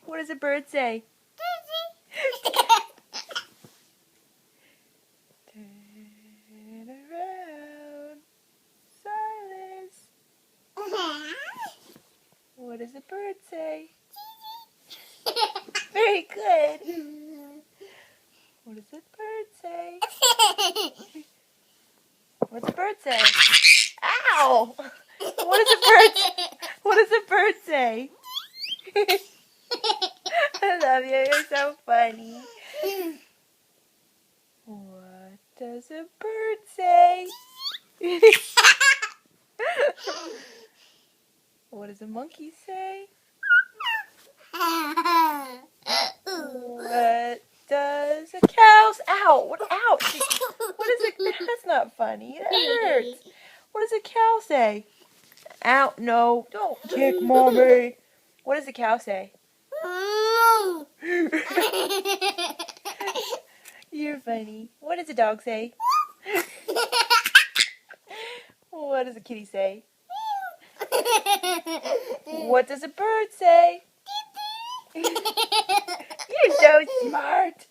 What does a bird say? Turn around. Silence. What does a bird say? Very good. What does a bird say? What's a bird say? Ow! What does a bird say? I love you. You're so funny. What does a bird say? What does a monkey say? What does a cow say? Ow! Ouch! What is it? That's not funny. That hurts. What does a cow say? Ow! No! Don't kick mommy. What does a cow say? You're funny. What does a dog say? What does a kitty say? What does a bird say? You're so smart.